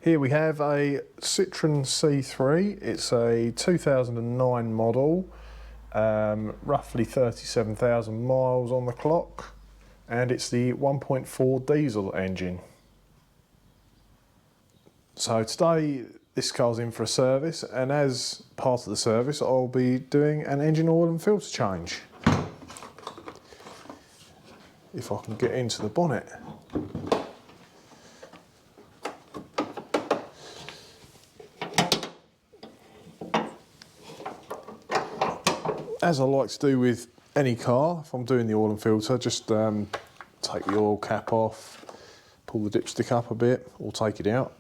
Here we have a Citroen C3. It's a 2009 model, roughly 37,000 miles on the clock, and it's the 1.4 diesel engine. So today this car's in for a service, and as part of the service I'll be doing an engine oil and filter change. If I can get into the bonnet. As I like to do with any car, if I'm doing the oil and filter, just take the oil cap off, pull the dipstick up a bit, or take it out.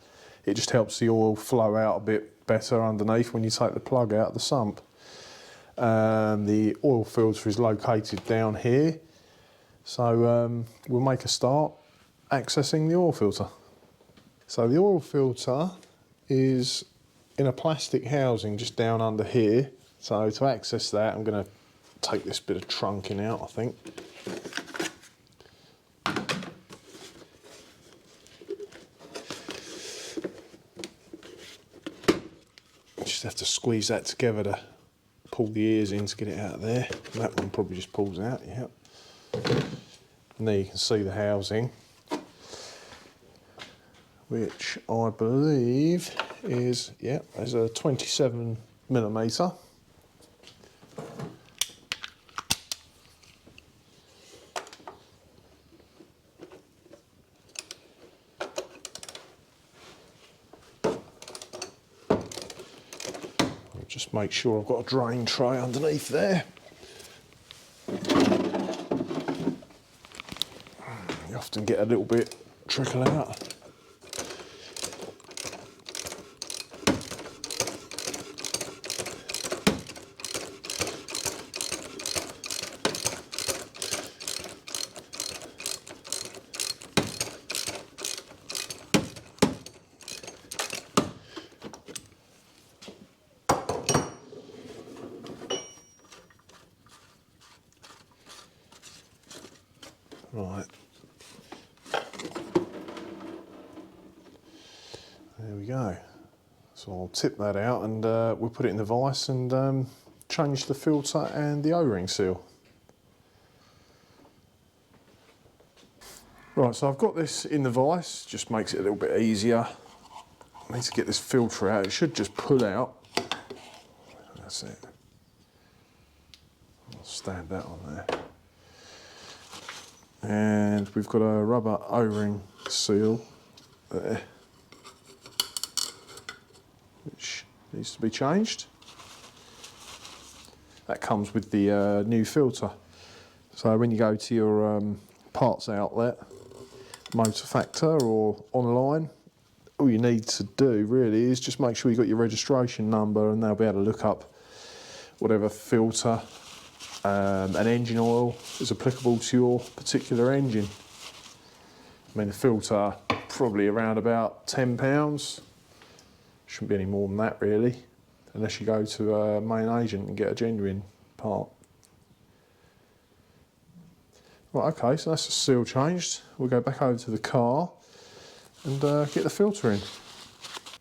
It just helps the oil flow out a bit better underneath when you take the plug out of the sump. The oil filter is located down here, so we'll make a start accessing the oil filter. So the oil filter is in a plastic housing just down under here. So to access that, I'm going to take this bit of trunking out, I think. Just have to squeeze that together to pull the ears in to get it out of there. And that one probably just pulls out, yeah. And there you can see the housing, which I believe is, yeah, there's a 27mm. Just make sure I've got a drain tray underneath there. You often get a little bit trickle out. Right, there we go. So I'll tip that out and we'll put it in the vise and change the filter and the O-ring seal. Right, so I've got this in the vise, just makes it a little bit easier. I need to get this filter out, it should just pull out. That's it. I'll stand that on there. And we've got a rubber O-ring seal there, which needs to be changed. That comes with the new filter. So when you go to your parts outlet, Motor Factor or online, all you need to do really is just make sure you've got your registration number, and they'll be able to look up whatever filter and engine oil is applicable to your particular engine. I mean, the filter probably around about £10. Shouldn't be any more than that really, unless you go to a main agent and get a genuine part. Right, okay, so that's the seal changed. We'll go back over to the car and get the filter in.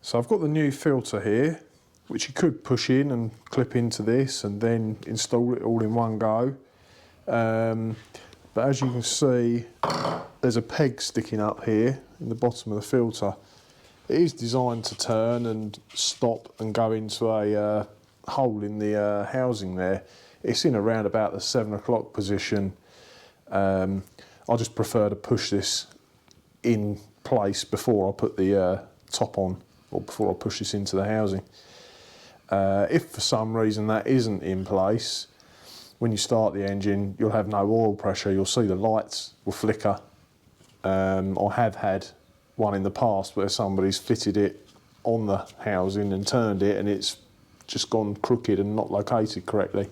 So I've got the new filter here, which you could push in and clip into this and then install it all in one go. But as you can see, there's a peg sticking up here in the bottom of the filter. It is designed to turn and stop and go into a hole in the housing there. It's in around about the 7 o'clock position. I just prefer to push this in place before I put the top on, or before I push this into the housing. If for some reason that isn't in place, when you start the engine, you'll have no oil pressure. You'll see the lights will flicker. I have had one in the past where somebody's fitted it on the housing and turned it, and it's just gone crooked and not located correctly.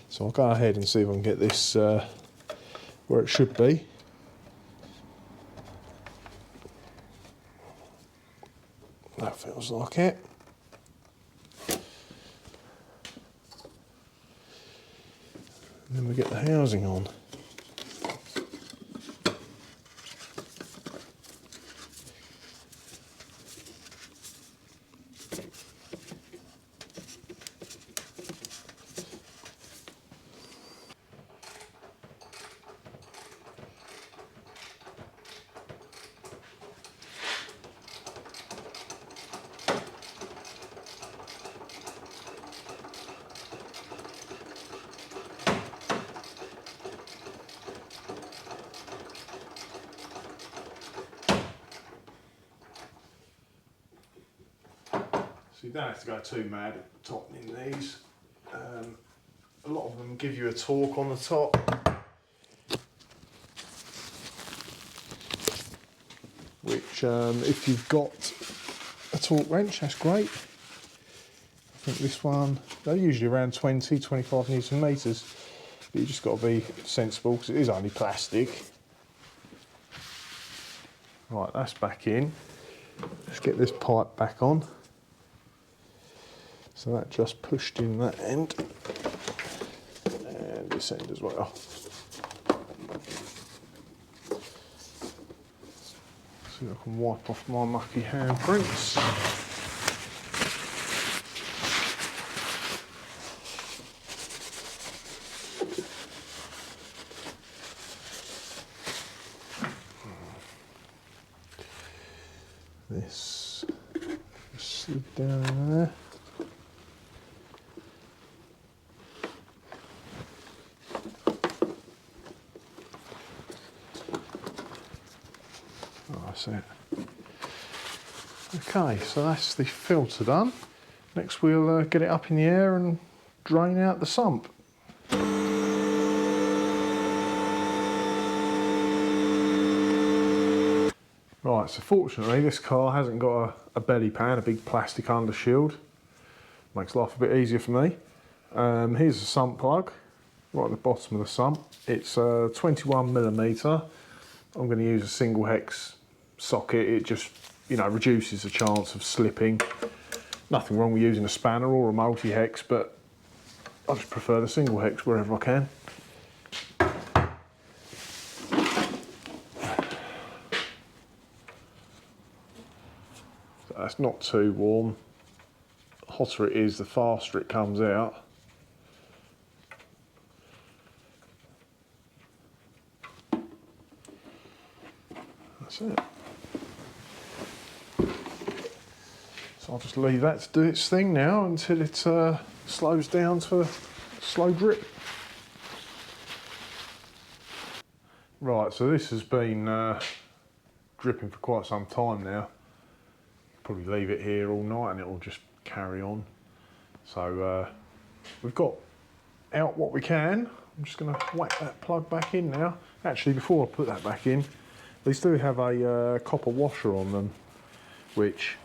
So I'll go ahead and see if I can get this where it should be. That feels like it. And then we get the housing on. So you don't have to go too mad at tightening these. A lot of them give you a torque on the top. Which, if you've got a torque wrench, that's great. I think this one, they're usually around 20, 25 Newton meters. But you just got to be sensible because it is only plastic. Right, that's back in. Let's get this pipe back on. So that just pushed in that end. And this end as well. See if I can wipe off my mucky handprints. This just slid down there. That's it. Okay, so that's the filter done. Next we'll get it up in the air and drain out the sump. Right, so fortunately this car hasn't got a belly pan, a big plastic undershield. Makes life a bit easier for me. Here's the sump plug, right at the bottom of the sump. It's 21mm. I'm going to use a single hex socket. It just, you know, reduces the chance of slipping. Nothing wrong with using a spanner or a multi-hex, but I just prefer the single hex wherever I can. So that's not too warm. The hotter it is, the faster it comes out. That's it. So I'll just leave that to do its thing now until it slows down to a slow drip. Right, so this has been dripping for quite some time now. Probably leave it here all night and it will just carry on. So we've got out what we can. I'm just going to whack that plug back in now. Actually, before I put that back in, these do have a copper washer on them, which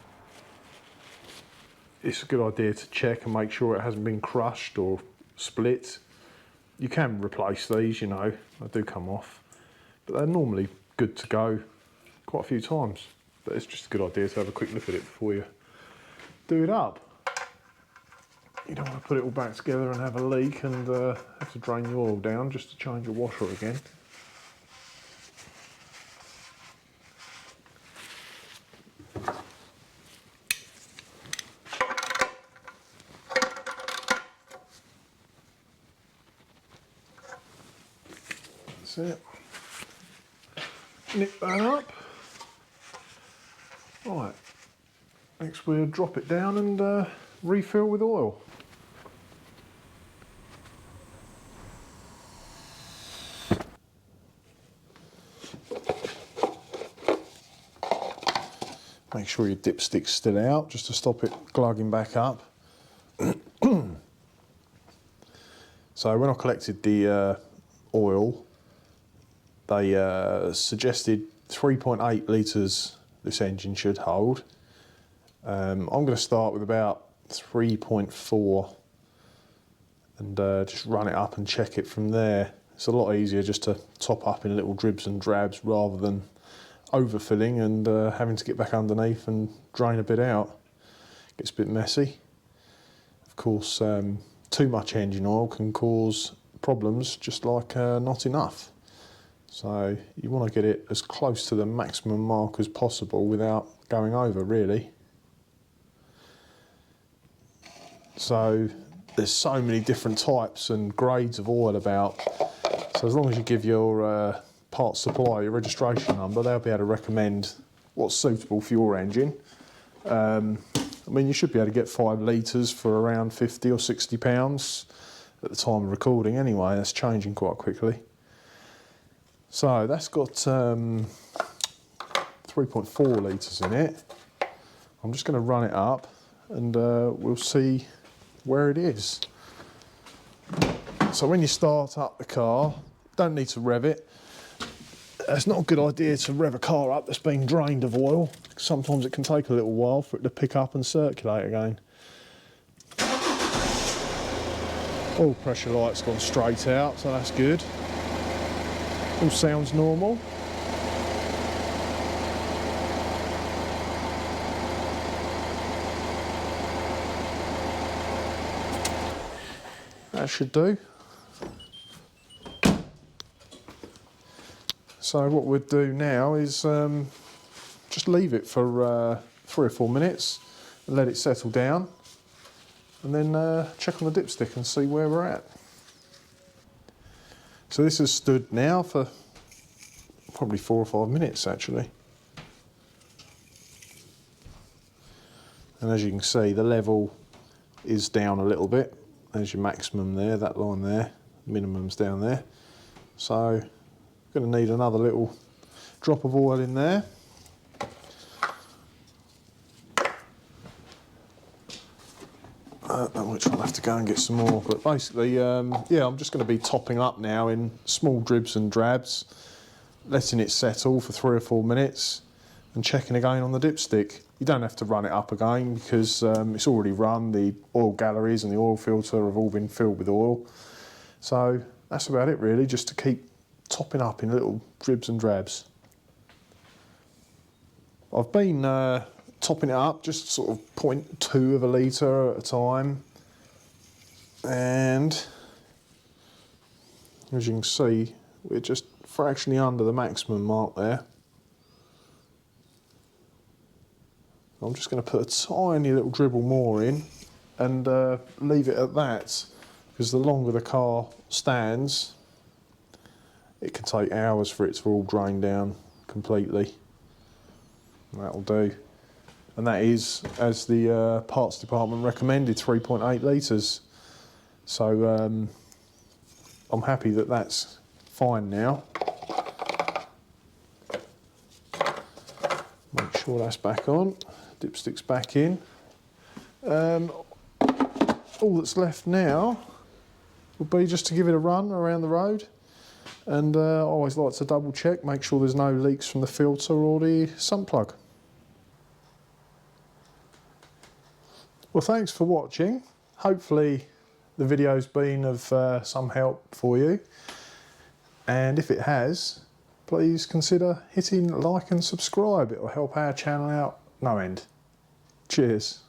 it's a good idea to check and make sure it hasn't been crushed or split. You can replace these, you know, they do come off, but they're normally good to go quite a few times. But it's just a good idea to have a quick look at it before you do it up. You don't want to put it all back together and have a leak and have to drain the oil down just to change your washer again. That's it. Nip that up. Right, next we'll drop it down and refill with oil. Make sure your dipstick's still out just to stop it glugging back up. So when I collected the oil, they suggested 3.8 litres this engine should hold. I'm going to start with about 3.4 and just run it up and check it from there. It's a lot easier just to top up in little dribs and drabs rather than overfilling and having to get back underneath and drain a bit out. Gets a bit messy. Of course, too much engine oil can cause problems, just like not enough. So you want to get it as close to the maximum mark as possible without going over, really. So there's so many different types and grades of oil about. So as long as you give your parts supplier your registration number, they'll be able to recommend what's suitable for your engine. I mean, you should be able to get 5 litres for around 50 or 60 pounds at the time of recording anyway. That's changing quite quickly. So that's got 3.4 litres in it. I'm just going to run it up and we'll see where it is. So when you start up the car, don't need to rev it. It's not a good idea to rev a car up that's been drained of oil. Sometimes it can take a little while for it to pick up and circulate again. Oil pressure light's gone straight out, so that's good. All sounds normal. That should do. So what we'll do now is just leave it for 3 or 4 minutes and let it settle down, and then check on the dipstick and see where we're at. So this has stood now for probably 4 or 5 minutes actually. And as you can see, the level is down a little bit. There's your maximum there, that line there, minimum's down there. So going to need another little drop of oil in there. Which I'll have to go and get some more, but basically, yeah, I'm just going to be topping up now in small dribs and drabs, letting it settle for 3 or 4 minutes and checking again on the dipstick. You don't have to run it up again because it's already run. The oil galleries and the oil filter have all been filled with oil. So that's about it really, just to keep topping up in little dribs and drabs. I've been topping it up just sort of 0.2 of a litre at a time, and as you can see, we're just fractionally under the maximum mark there. I'm just going to put a tiny little dribble more in and leave it at that, because the longer the car stands, it can take hours for it to all drain down completely. And that'll do. And that is, as the parts department recommended, 3.8 litres. So I'm happy that that's fine now. Make sure that's back on. Dipstick's back in. All that's left now will be just to give it a run around the road. And I always like to double check, make sure there's no leaks from the filter or the sump plug. Well, thanks for watching. Hopefully the video's been of some help for you. And if it has, please consider hitting like and subscribe. It'll help our channel out no end. Cheers.